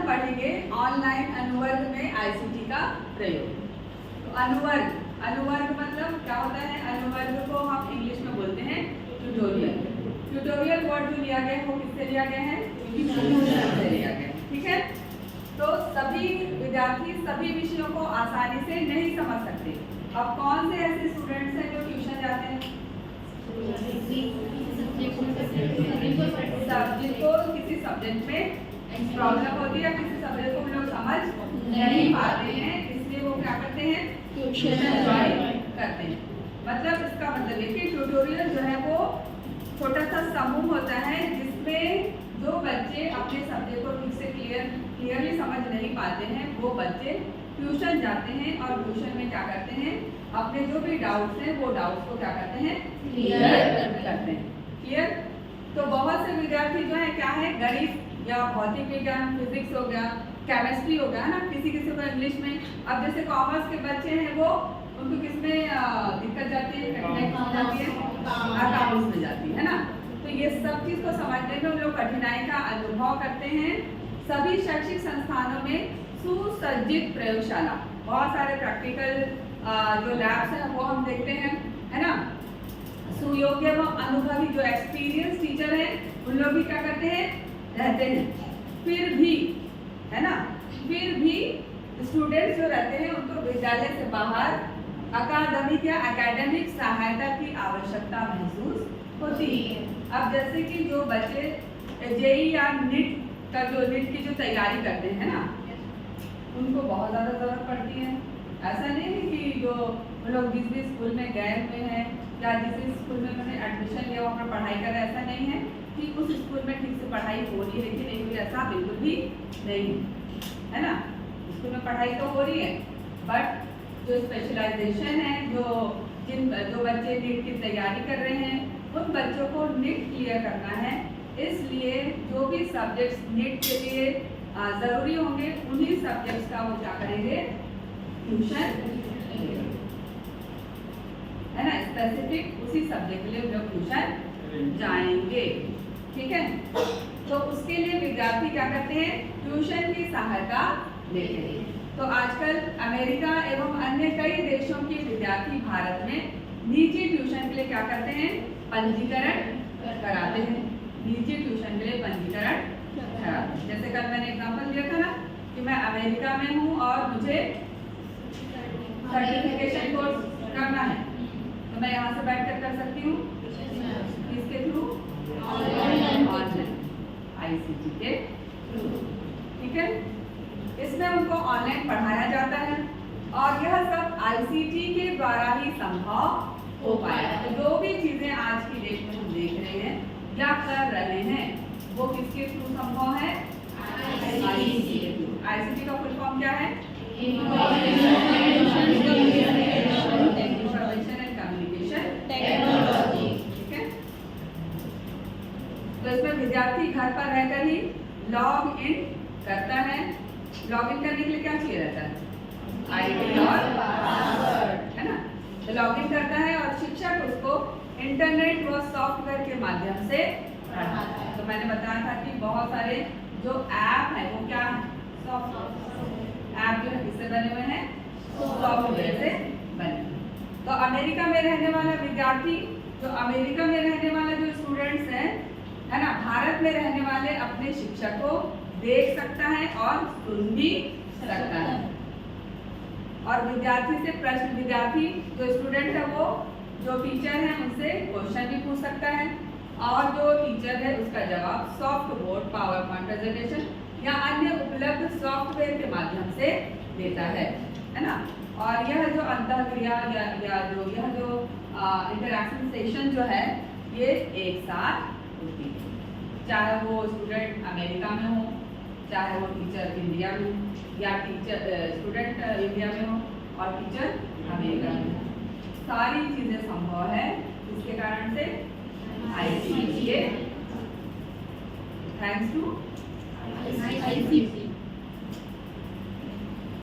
हम पढ़ेंगे ऑनलाइन अनुवर्ग में आईसीटी का प्रयोग। तो अनुवर्ग मतलब क्या होता है? अनुवर्ग को हम इंग्लिश में बोलते हैं ट्यूटोरियल। ट्यूटोरियल वर्ड जो लिया गया है वो किससे लिया गया है? ट्यूशन से लिया गया है। ठीक है, तो सभी विद्यार्थी सभी विषयों को आसानी से नहीं समझ सकते। अब कौन से ऐसे स्टूडेंट्स हैं जो ट्यूशन जाते हैं? जिनको किसी सब्जेक्ट में प्रॉब्लम होती है, किसी सब्जेक्ट को लोग समझ नहीं पाते हैं, इसलिए वो क्या करते हैं? ट्यूशन ज्वाइन करते हैं। मतलब इसका मतलब है कि ट्यूटोरियल जो है वो छोटा सा समूह होता है जिसमें जो बच्चे अपने सब्जेक्ट को ठीक से क्लियरली समझ नहीं पाते हैं वो बच्चे ट्यूशन जाते हैं और ट्यूशन में क्या करते हैं? अपने जो भी डाउट्स हैं वो डाउट्स को क्या करते हैं? क्लियर करते हैं। क्लियर? तो बहुत से विद्यार्थी जो है क्या है, गणित या भौतिक विज्ञान, फिजिक्स हो गया, केमिस्ट्री हो गया ना, किसी को इंग्लिश में। अब जैसे कॉमर्स के बच्चे हैं वो उनको किसमें दिक्कत जाती है? अकाउंट्स में जाती है ना। तो ये सब चीज को समझने में उन लोग कठिनाई का अनुभव करते हैं। सभी शैक्षिक संस्थानों में सुसज्जित प्रयोगशाला, बहुत सारे प्रैक्टिकल जो लैब्स हैं वो हम देखते हैं, है ना। सुयोग्य व अनुभवी जो एक्सपीरियंस टीचर हैं उन लोग भी क्या करते हैं? रहते हैं। फिर भी, है ना, फिर भी स्टूडेंट्स जो रहते हैं उनको विद्यालय से बाहर अकादमिक या एकेडमिक सहायता की आवश्यकता महसूस होती है। अब जैसे कि जो बच्चे जेई या नीट की जो तैयारी करते हैं ना, उनको बहुत ज़्यादा ज़रूरत पड़ती है। ऐसा नहीं है कि जो लोग जिस भी स्कूल में गए हुए हैं या जिस स्कूल में उन्होंने एडमिशन लिया वहाँ पर पढ़ाई कर रहे हैं, ऐसा नहीं है कि उस स्कूल में ठीक से पढ़ाई हो रही है कि नहीं हो रही, ऐसा बिल्कुल भी नहीं है ना। स्कूल में पढ़ाई तो हो रही है, बट जो स्पेशलाइजेशन है, जो बच्चे नीट की तैयारी कर रहे हैं उन बच्चों को नीट क्लियर करना है। इसलिए जो भी सब्जेक्ट्स नीट के लिए ज़रूरी होंगे उन्हीं सब्जेक्ट्स का वो क्या करेंगे? ट्यूशन, है ना, स्पेसिफिक उसी सब्जेक्ट के लिए लोग ट्यूशन जाएंगे। ठीक है, तो उसके लिए विद्यार्थी क्या करते हैं? ट्यूशन की सहायता लेते हैं। तो आजकल अमेरिका एवं अन्य कई देशों के विद्यार्थी भारत में निजी ट्यूशन के लिए क्या करते हैं? पंजीकरण कराते हैं। निजी ट्यूशन के लिए पंजीकरण कराते हैं। जैसे कल मैंने एग्जांपल दिया था ना कि मैं अमेरिका में हूँ और मुझे सर्टिफिकेशन कोर्स करना है, तो मैं यहाँ से बैठकर कर सकती हूँ। किसके थ्रू? ऑनलाइन आईसीटी के थ्रू। ठीक है, इसमें उनको ऑनलाइन पढ़ाया जाता है और यह सब आईसीटी के द्वारा ही संभव हो पाया। तो जो भी चीजें आज की डेट में हम देख रहे हैं या कर रहे हैं वो किसके थ्रू संभव है? आईसीटी के थ्रू। आईसीटी का फुल फॉर्म क्या है? Information and communication technology. ठीक है, तो इसमें विद्यार्थी घर पर रहकर ही लॉग इन करता है। लॉग इन करने के लिए क्या चाहिए रहता है? आईडी और पासवर्ड, है ना। तो लॉग इन करता है और शिक्षक उसको इंटरनेट व सॉफ्टवेयर के माध्यम से पढ़ाता है। तो मैंने बताया था कि बहुत सारे जो ऐप है वो क्या है? ऐप जो है किससे बने हुए हैं? सॉफ्टवेयर से बने। तो अमेरिका में रहने वाला विद्यार्थी, जो अमेरिका में रहने वाला जो स्टूडेंट्स हैं, है ना, भारत में रहने वाले अपने शिक्षक को देख सकता है और सुन भी सकता है। और विद्यार्थी से प्रश्न, विद्यार्थी जो स्टूडेंट है वो जो टीचर है उनसे क्वेश्चन भी पूछ सकता है और जो टीचर है उसका जवाब soft board, power point presentation या अन्य उपलब्ध सॉफ्टवेयर के माध्यम से देता है ना। और यह जो अंतःक्रिया या जो इंटरैक्शन सेशन जो है ये एक साथ होती है, चाहे वो स्टूडेंट अमेरिका में हो, चाहे वो टीचर इंडिया में हो, या स्टूडेंट इंडिया में हो और टीचर अमेरिका में हो। सारी चीजें संभव है इसके कारण से आईसीटी, थैंक्स टू आईसीटी।